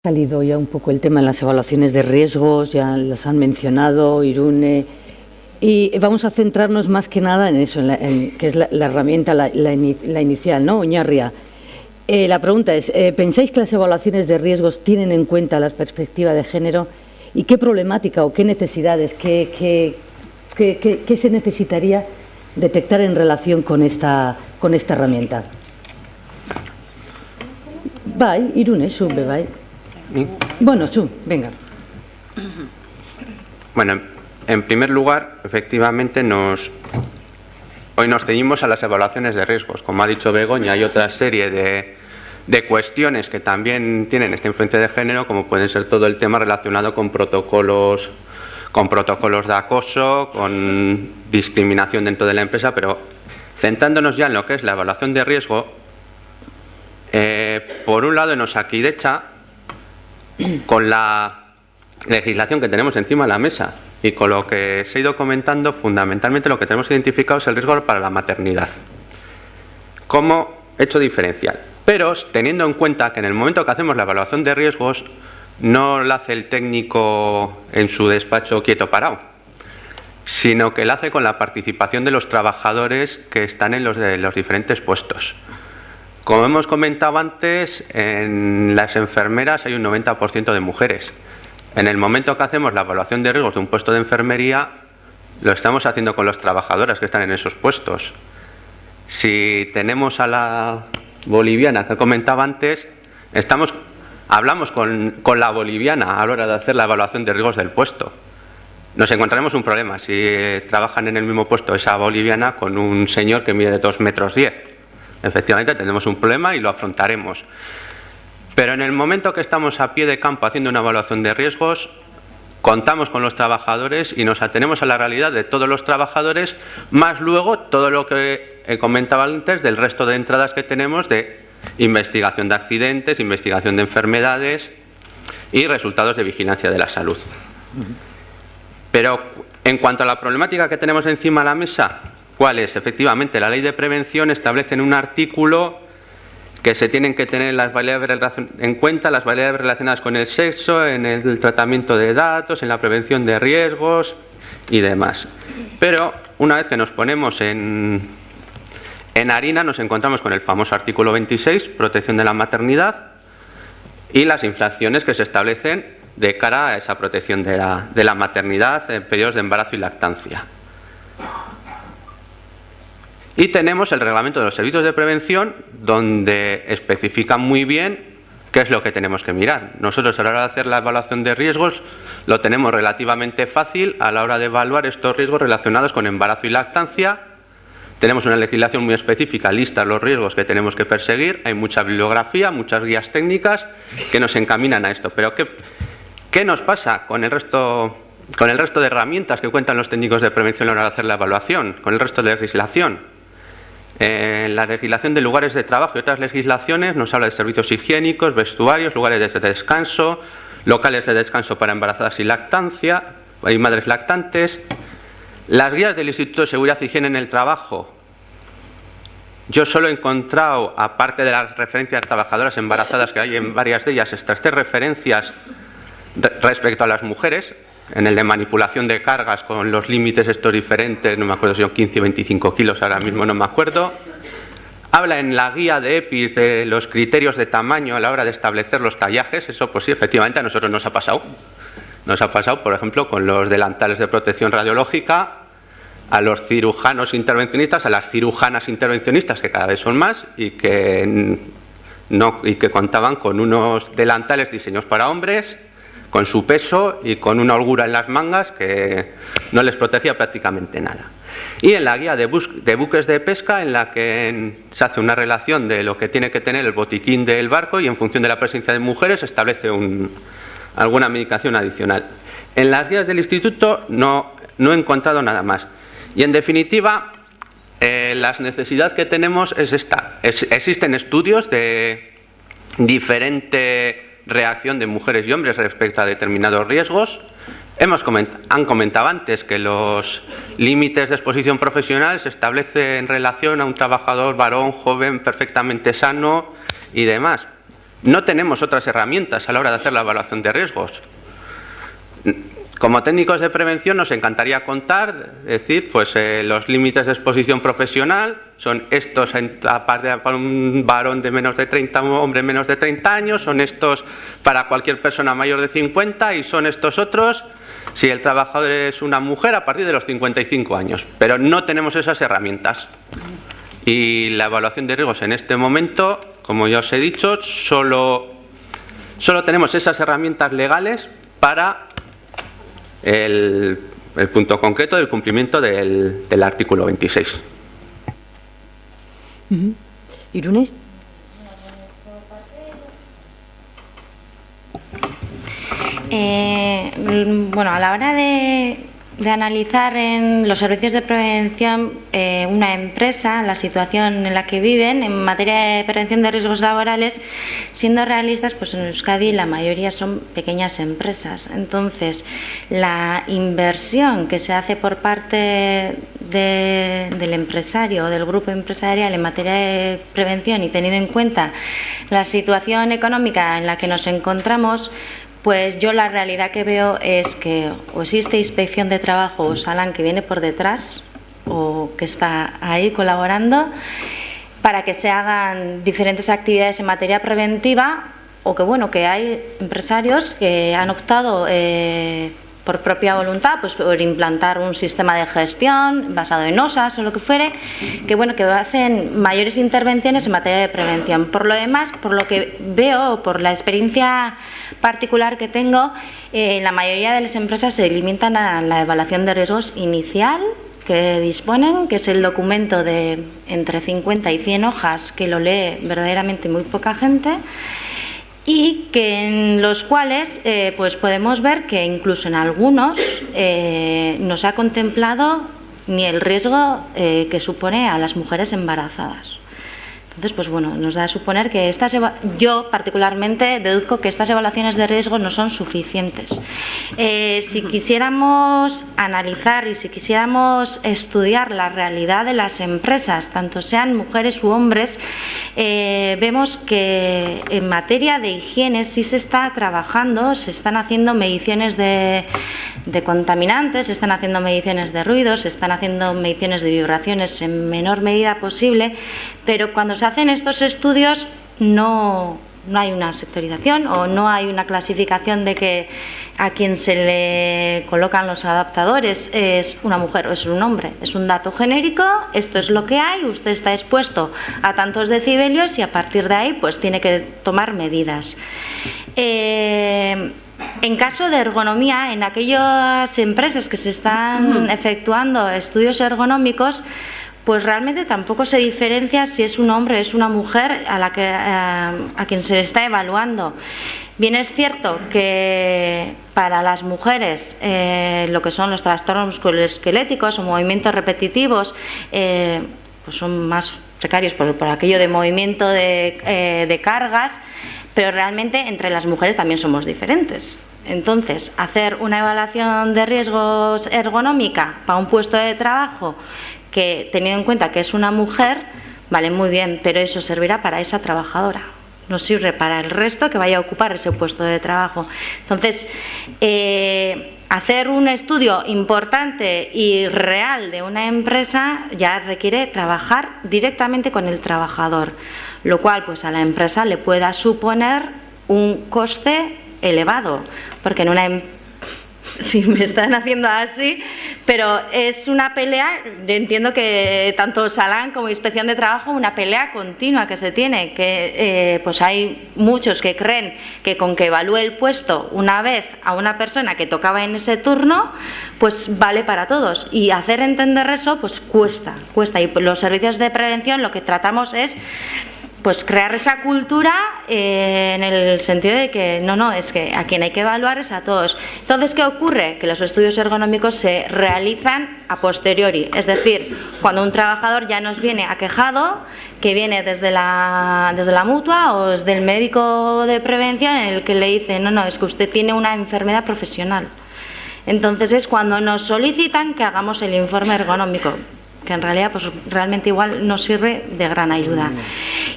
salido ya un poco el tema de las evaluaciones de riesgos, ya las han mencionado Irune, y vamos a centrarnos más que nada en eso, que es la herramienta, la inicial, ¿no? Oinarria. La pregunta es, ¿pensáis que las evaluaciones de riesgos tienen en cuenta la perspectiva de género? ¿Y qué problemática o qué necesidades, qué se necesitaría detectar en relación con esta herramienta? Bai, Irune, zu, bai. Bueno, zu, venga. Bueno, en primer lugar, efectivamente, hoy nos ceñimos a las evaluaciones de riesgos. Como ha dicho Begoña, hay otra serie de cuestiones que también tienen esta influencia de género, como pueden ser todo el tema relacionado con protocolos de acoso, con discriminación dentro de la empresa, pero centrándonos ya en lo que es la evaluación de riesgo, por un lado en Osakidecha, con la legislación que tenemos encima de la mesa y con lo que se ha ido comentando, fundamentalmente lo que tenemos identificado es el riesgo para la maternidad como hecho diferencial. Pero teniendo en cuenta que en el momento que hacemos la evaluación de riesgos no la hace el técnico en su despacho quieto parado, sino que la hace con la participación de los trabajadores que están en los diferentes puestos. Como hemos comentado antes, en las enfermeras hay un 90% de mujeres. En el momento que hacemos la evaluación de riesgos de un puesto de enfermería, lo estamos haciendo con los trabajadores que están en esos puestos. Si tenemos a la boliviana que comentaba antes, hablamos con la boliviana a la hora de hacer la evaluación de riesgos del puesto. Nos encontraremos un problema si trabajan en el mismo puesto esa boliviana con un señor que mide 2,10 metros. Efectivamente tenemos un problema y lo afrontaremos. Pero en el momento que estamos a pie de campo haciendo una evaluación de riesgos, contamos con los trabajadores y nos atenemos a la realidad de todos los trabajadores, más luego todo lo que comentaba antes del resto de entradas que tenemos de investigación de accidentes, investigación de enfermedades y resultados de vigilancia de la salud. Pero en cuanto a la problemática que tenemos encima de la mesa, ¿cuál es? Efectivamente, la Ley de Prevención establece en un artículo que se tienen que tener en cuenta las variables relacionadas con el sexo, en el tratamiento de datos, en la prevención de riesgos y demás. Pero una vez que nos ponemos en harina, nos encontramos con el famoso artículo 26, protección de la maternidad, y las infracciones que se establecen de cara a esa protección de la maternidad en periodos de embarazo y lactancia. Y tenemos el reglamento de los servicios de prevención, donde especifica muy bien qué es lo que tenemos que mirar. Nosotros a la hora de hacer la evaluación de riesgos lo tenemos relativamente fácil a la hora de evaluar estos riesgos relacionados con embarazo y lactancia. Tenemos una legislación muy específica, lista los riesgos que tenemos que perseguir, hay mucha bibliografía, muchas guías técnicas que nos encaminan a esto. Pero ¿qué nos pasa con el resto de herramientas que cuentan los técnicos de prevención a la hora de hacer la evaluación, con el resto de legislación? La legislación de lugares de trabajo y otras legislaciones nos habla de servicios higiénicos, vestuarios, lugares de descanso, locales de descanso para embarazadas y lactancia, y madres lactantes. Las guías del Instituto de Seguridad y Higiene en el Trabajo. Yo solo he encontrado, aparte de las referencias trabajadoras embarazadas que hay en varias de ellas, estas 3 referencias respecto a las mujeres. En el de manipulación de cargas con los límites estos diferentes, no me acuerdo si son 15 o 25 kilos, ahora mismo no me acuerdo. Habla en la guía de EPIs de los criterios de tamaño a la hora de establecer los tallajes. Eso pues sí, efectivamente a nosotros nos ha pasado. Nos ha pasado, por ejemplo, con los delantales de protección radiológica, a los cirujanos intervencionistas, a las cirujanas intervencionistas, que cada vez son más y que contaban con unos delantales diseñados para hombres, con su peso y con una holgura en las mangas que no les protegía prácticamente nada. Y en la guía de buques de pesca, en la que se hace una relación de lo que tiene que tener el botiquín del barco y en función de la presencia de mujeres se establece alguna medicación adicional. En las guías del instituto no he encontrado nada más. Y en definitiva, las necesidades que tenemos es esta. Existen estudios de diferente reacción de mujeres y hombres respecto a determinados riesgos. Han comentado antes que los límites de exposición profesional se establecen en relación a un trabajador varón, joven, perfectamente sano y demás. no tenemos otras herramientas a la hora de hacer la evaluación de riesgos. Como técnicos de prevención nos encantaría contar, decir, pues los límites de exposición profesional son estos para un varón de menos de 30, hombre menos de 30 años, son estos para cualquier persona mayor de 50 y son estos otros si el trabajador es una mujer a partir de los 55 años. Pero no tenemos esas herramientas. Y la evaluación de riesgos en este momento, como ya os he dicho, solo tenemos esas herramientas legales para el punto concreto del cumplimiento del artículo 26. Irune. Bueno, a la hora de analizar en los servicios de prevención una empresa, la situación en la que viven en materia de prevención de riesgos laborales, siendo realistas, pues en Euskadi la mayoría son pequeñas empresas. Entonces, la inversión que se hace por parte del empresario o del grupo empresarial en materia de prevención y teniendo en cuenta la situación económica en la que nos encontramos, pues yo la realidad que veo es que o existe inspección de trabajo o Osalan que viene por detrás o que está ahí colaborando para que se hagan diferentes actividades en materia preventiva, o que bueno, que hay empresarios que han optado por propia voluntad, pues por implantar un sistema de gestión basado en OSAS o lo que fuere, que bueno, que hacen mayores intervenciones en materia de prevención. Por lo demás, por lo que veo, por la experiencia particular que tengo, la mayoría de las empresas se limitan a la evaluación de riesgos inicial que disponen, que es el documento de entre 50 y 100 hojas, que lo lee verdaderamente muy poca gente, y que en los cuales pues podemos ver que incluso en algunos no se ha contemplado ni el riesgo que supone a las mujeres embarazadas. Entonces, pues bueno, nos da a suponer que yo particularmente deduzco que estas evaluaciones de riesgo no son suficientes. Si quisiéramos analizar y si quisiéramos estudiar la realidad de las empresas, tanto sean mujeres u hombres, vemos que en materia de higiene sí se está trabajando, se están haciendo mediciones de contaminantes, se están haciendo mediciones de ruidos, se están haciendo mediciones de vibraciones en menor medida posible, pero cuando se hacen estos estudios no hay una sectorización o no hay una clasificación de que a quien se le colocan los adaptadores es una mujer o es un hombre. Es un dato genérico, esto es lo que hay, usted está expuesto a tantos decibelios y a partir de ahí pues tiene que tomar medidas. En caso de ergonomía, en aquellas empresas que se están efectuando estudios ergonómicos, pues realmente tampoco se diferencia si es un hombre o es una mujer a quien se le está evaluando. Bien es cierto que para las mujeres lo que son los trastornos musculoesqueléticos o movimientos repetitivos pues son más precarios por aquello de movimiento de cargas, pero realmente entre las mujeres también somos diferentes. Entonces, hacer una evaluación de riesgos ergonómica para un puesto de trabajo que, teniendo en cuenta que es una mujer, vale, muy bien, pero eso servirá para esa trabajadora, no sirve para el resto que vaya a ocupar ese puesto de trabajo. Entonces, hacer un estudio importante y real de una empresa ya requiere trabajar directamente con el trabajador, lo cual pues a la empresa le pueda suponer un coste elevado, porque en una sí, me están haciendo así, pero es una pelea, yo entiendo que tanto Osalan como Inspección de Trabajo, una pelea continua que se tiene, que pues hay muchos que creen que con que evalúe el puesto una vez a una persona que tocaba en ese turno, pues vale para todos, y hacer entender eso pues cuesta, y los servicios de prevención lo que tratamos es pues crear esa cultura en el sentido de que no, es que a quien hay que evaluar es a todos. Entonces, ¿qué ocurre? Que los estudios ergonómicos se realizan a posteriori, es decir, cuando un trabajador ya nos viene aquejado, que viene desde la mutua o desde el médico de prevención en el que le dice, no, es que usted tiene una enfermedad profesional. Entonces es cuando nos solicitan que hagamos el informe ergonómico, que en realidad pues realmente igual nos sirve de gran ayuda.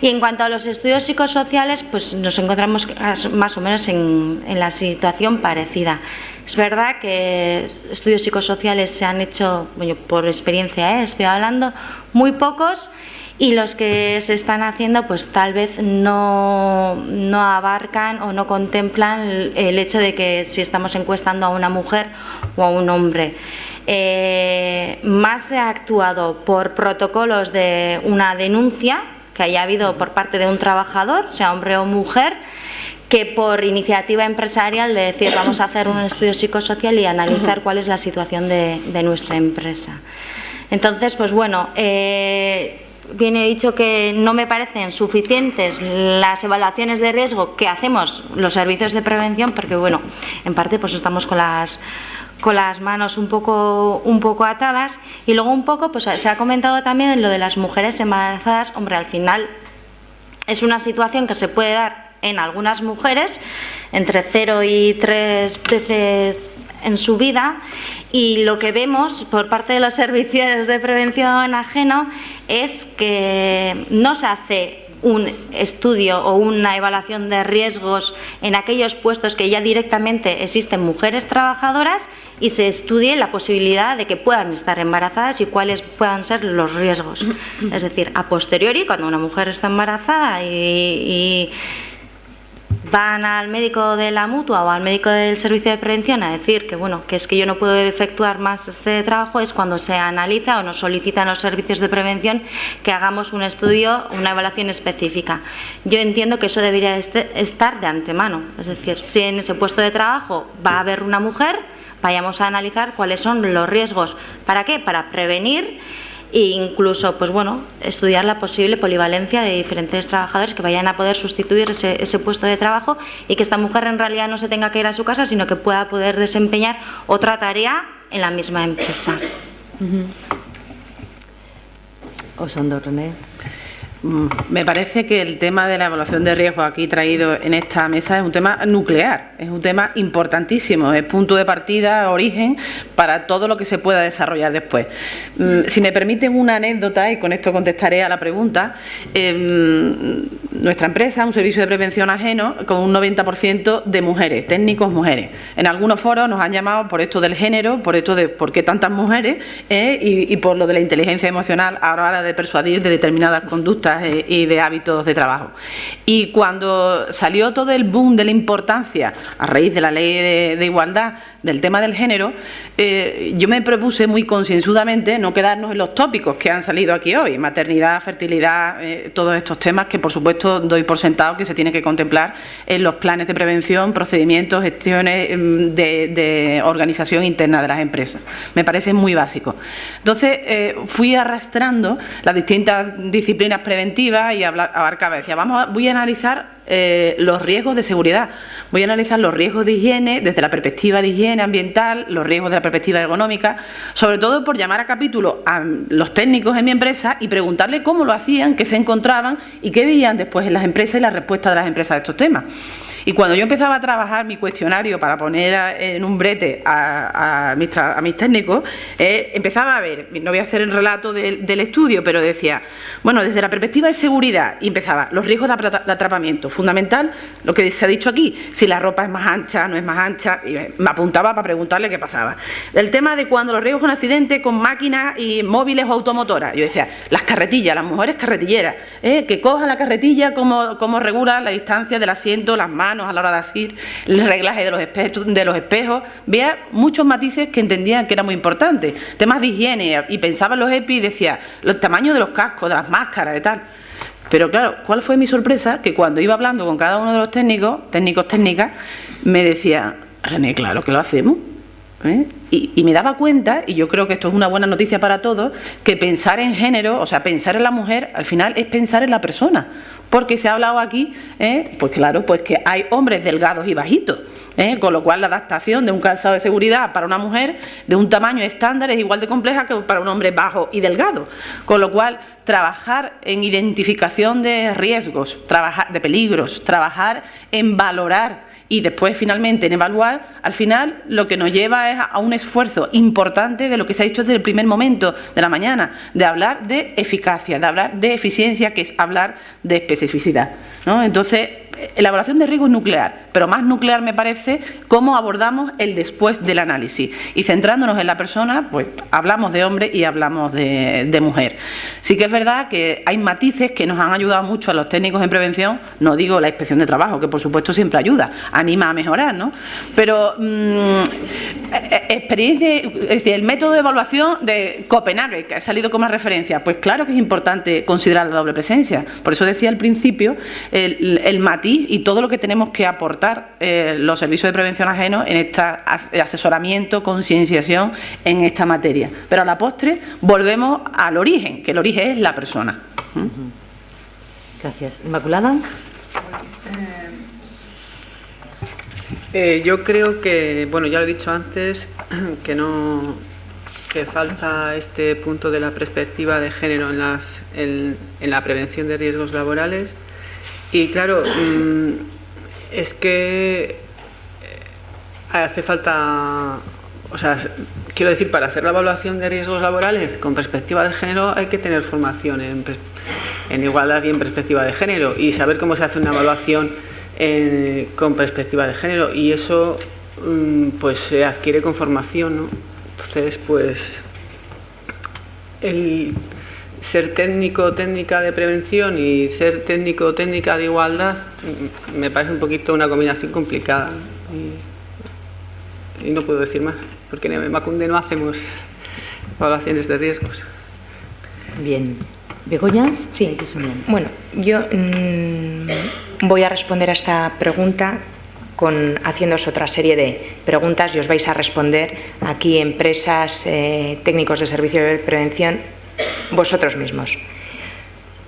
Y en cuanto a los estudios psicosociales, pues nos encontramos más o menos en la situación parecida. Es verdad que estudios psicosociales se han hecho, bueno, por experiencia, estoy hablando, muy pocos, y los que se están haciendo pues tal vez no abarcan o no contemplan el hecho de que si estamos encuestando a una mujer o a un hombre. Más se ha actuado por protocolos de una denuncia que haya habido por parte de un trabajador, sea hombre o mujer, que por iniciativa empresarial de decir vamos a hacer un estudio psicosocial y analizar cuál es la situación de nuestra empresa. Entonces, pues bueno, viene dicho que no me parecen suficientes las evaluaciones de riesgo que hacemos los servicios de prevención, porque bueno, en parte pues estamos con las manos un poco atadas. Y luego un poco pues se ha comentado también lo de las mujeres embarazadas. Hombre, al final es una situación que se puede dar en algunas mujeres entre 0 y 3 veces en su vida, y lo que vemos por parte de los servicios de prevención ajeno es que no se hace un estudio o una evaluación de riesgos en aquellos puestos que ya directamente existen mujeres trabajadoras y se estudie la posibilidad de que puedan estar embarazadas y cuáles puedan ser los riesgos. Es decir, a posteriori, cuando una mujer está embarazada y van al médico de la mutua o al médico del servicio de prevención a decir que bueno, que es que yo no puedo efectuar más este trabajo, es cuando se analiza o nos solicitan los servicios de prevención que hagamos un estudio, una evaluación específica. Yo entiendo que eso debería estar de antemano, es decir, si en ese puesto de trabajo va a haber una mujer, vayamos a analizar cuáles son los riesgos. ¿Para qué? Para prevenir e incluso, pues bueno, estudiar la posible polivalencia de diferentes trabajadores que vayan a poder sustituir ese puesto de trabajo, y que esta mujer en realidad no se tenga que ir a su casa, sino que pueda poder desempeñar otra tarea en la misma empresa. Osondo, René. Me parece que el tema de la evaluación de riesgo aquí traído en esta mesa es un tema nuclear, es un tema importantísimo, es punto de partida, origen para todo lo que se pueda desarrollar después. Si me permiten una anécdota, y con esto contestaré a la pregunta, nuestra empresa, un servicio de prevención ajeno con un 90% de mujeres, técnicos mujeres. En algunos foros nos han llamado por esto del género, por esto de por qué tantas mujeres, y por lo de la inteligencia emocional a la hora de persuadir de determinadas conductas y de hábitos de trabajo. Y cuando salió todo el boom de la importancia a raíz de la ley de igualdad del tema del género, yo me propuse muy concienzudamente no quedarnos en los tópicos que han salido aquí hoy, maternidad, fertilidad, todos estos temas que por supuesto doy por sentado que se tienen que contemplar en los planes de prevención, procedimientos, gestiones de organización interna de las empresas. Me parece muy básico. Entonces fui arrastrando las distintas disciplinas preventivas y abarcaba, decía, voy a analizar los riesgos de seguridad, voy a analizar los riesgos de higiene desde la perspectiva de higiene ambiental, los riesgos de la perspectiva ergonómica, sobre todo por llamar a capítulo a los técnicos en mi empresa y preguntarle cómo lo hacían, qué se encontraban y qué veían después en las empresas y la respuesta de las empresas a estos temas. Y cuando yo empezaba a trabajar mi cuestionario para poner en un brete a mis técnicos, empezaba a ver, no voy a hacer el relato del estudio, pero decía, bueno, desde la perspectiva de seguridad, y empezaba, los riesgos de atrapamiento, fundamental, lo que se ha dicho aquí, si la ropa es más ancha, no es más ancha, y me apuntaba para preguntarle qué pasaba. El tema de cuando los riesgos con accidentes con máquinas y móviles o automotoras, yo decía, las carretillas, las mujeres carretilleras, que cojan la carretilla, cómo regula la distancia del asiento, las manos a la hora de asir, el reglaje de los espejos, veía muchos matices que entendían que era muy importante, temas de higiene, y pensaba en los EPI y decía, los tamaños de los cascos, de las máscaras y tal. Pero claro, ¿cuál fue mi sorpresa? Que cuando iba hablando con cada uno de los técnicas, me decía, René, claro que lo hacemos. Y me daba cuenta, y yo creo que esto es una buena noticia para todos, que pensar en género, o sea, pensar en la mujer, al final es pensar en la persona. Porque se ha hablado aquí, pues claro, pues que hay hombres delgados y bajitos, con lo cual la adaptación de un calzado de seguridad para una mujer de un tamaño estándar es igual de compleja que para un hombre bajo y delgado. Con lo cual, trabajar en identificación de riesgos, trabajar de peligros, trabajar en valorar y después finalmente en evaluar, al final lo que nos lleva es a un esfuerzo importante de lo que se ha hecho desde el primer momento de la mañana, de hablar de eficacia, de hablar de eficiencia, que es hablar de especificidad, ¿no? Entonces, la evaluación de riesgo es nuclear, pero más nuclear me parece cómo abordamos el después del análisis. Y centrándonos en la persona, pues hablamos de hombre y hablamos de mujer. Sí que es verdad que hay matices que nos han ayudado mucho a los técnicos en prevención, no digo la inspección de trabajo, que por supuesto siempre ayuda, anima a mejorar, ¿no? Pero experiencia, es decir, el método de evaluación de Copenhague, que ha salido como referencia, pues claro que es importante considerar la doble presencia. Por eso decía al principio el matiz y todo lo que tenemos que aportar los servicios de prevención ajeno en este asesoramiento, concienciación en esta materia. Pero a la postre volvemos al origen, que el origen es la persona. Gracias. Inmaculada. Yo creo que, bueno, ya lo he dicho antes, que falta este punto de la perspectiva de género en la prevención de riesgos laborales. Y claro, es que hace falta, o sea, quiero decir, para hacer la evaluación de riesgos laborales con perspectiva de género hay que tener formación en igualdad y en perspectiva de género y saber cómo se hace una evaluación con perspectiva de género, y eso pues se adquiere con formación, ¿no? Entonces, pues el ser técnico o técnica de prevención y ser técnico o técnica de igualdad me parece un poquito una combinación complicada, y no puedo decir más, porque en Emakunde no hacemos evaluaciones de riesgos. Bien. ¿Begoña? Sí. Bueno, yo voy a responder a esta pregunta haciéndoos otra serie de preguntas y os vais a responder aquí, empresas, técnicos de servicios de prevención, vosotros mismos.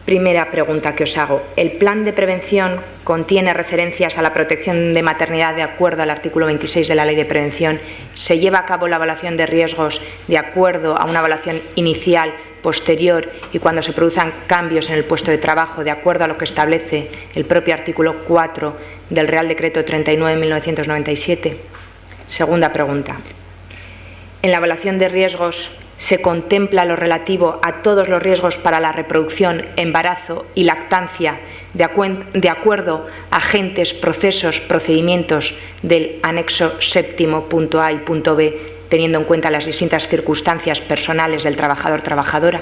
Primera pregunta que os hago. ¿El plan de prevención contiene referencias a la protección de maternidad de acuerdo al artículo 26 de la Ley de Prevención? ¿Se lleva a cabo la evaluación de riesgos de acuerdo a una evaluación inicial, posterior y cuando se produzcan cambios en el puesto de trabajo de acuerdo a lo que establece el propio artículo 4 del Real Decreto 39/1997? Segunda pregunta. ¿En la evaluación de riesgos se contempla lo relativo a todos los riesgos para la reproducción, embarazo y lactancia de acuerdo a agentes, procesos, procedimientos del anexo séptimo punto A y punto B, teniendo en cuenta las distintas circunstancias personales del trabajador-trabajadora?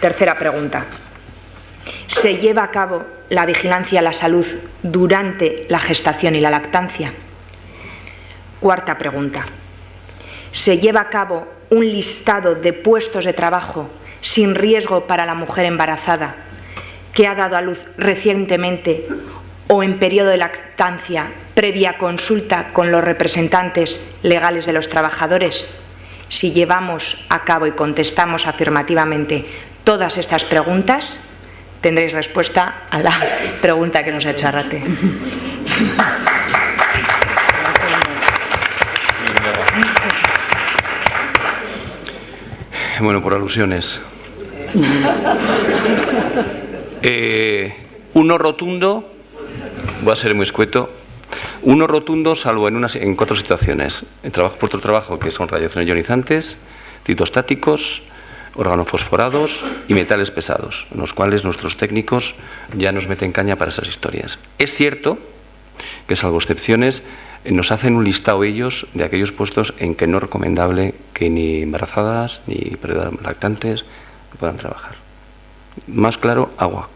Tercera pregunta. ¿Se lleva a cabo la vigilancia a la salud durante la gestación y la lactancia? Cuarta pregunta. ¿Se lleva a cabo un listado de puestos de trabajo sin riesgo para la mujer embarazada que ha dado a luz recientemente o en periodo de lactancia previa consulta con los representantes legales de los trabajadores? Si llevamos a cabo y contestamos afirmativamente todas estas preguntas, tendréis respuesta a la pregunta que nos ha hecho Arrate. Bueno, por alusiones. Uno rotundo, voy a ser muy escueto, uno rotundo salvo en 4 situaciones. Puestos de trabajo que son radiaciones ionizantes, citostáticos, organofosforados y metales pesados, en los cuales nuestros técnicos ya nos meten caña para esas historias. Es cierto que, salvo excepciones, nos hacen un listado ellos de aquellos puestos en que no es recomendable que ni embarazadas ni lactantes puedan trabajar. Más claro, agua.